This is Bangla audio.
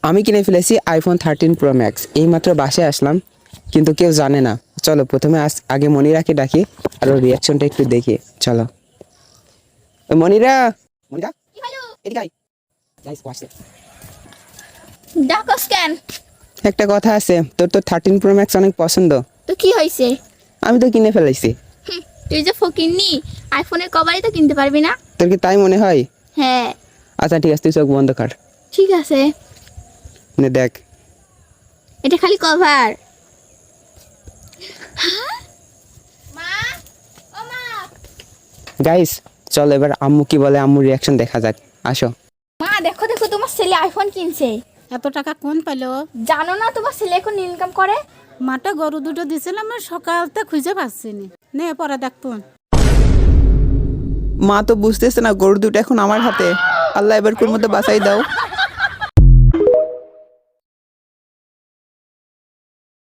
আমি কিনে ফেলেছি আইফোন 13 প্রো ম্যাক্স। এইমাত্র বাসায় আসলাম, কিন্তু কেউ জানে না। চলো প্রথমে আগে মনিরাকে ডাকি আর ওর রিয়াকশনটা একটু দেখি। চলো মনিরা, মনিরা এদিকে আয়। গাইস ওয়াচ ডাকস কেন? একটা কথা আছে, তোর তো 13 প্রো ম্যাক্স অনেক পছন্দ। তো কি হয়েছে? আমি তো কিনে ফেলাইছি। তুই যে ফকিন্নি, আইফোনের কভারই তো কিনতে পারবি না? তোর কি তাই মনে হয়? হ্যাঁ। আচ্ছা ঠিক আছে, তুই চোখ বন্ধ কর। ঠিক আছে, নে দেখ। এটা খালি কভার। মা, ও মা। গাইস চলো এবার আম্মু কি বলে, আম্মুর রিয়াকশন দেখা যাক। আসো। মা দেখো দেখো, তোমার ছেলে আইফোন কিনছে। এত টাকা কোন পেলো? জানো না তোমার ছেলে এখন ইনকাম করে? মাটা গরু দুটো দিছিলাম, সকালতে খুঁজে পাচ্ছি নি। নে পরে দেখবো। মা তো বুঝতেছে না, গরু দুটো এখন আমার হাতে। আল্লাহ এবার কোন মধ্যে বাঁচাই দাও।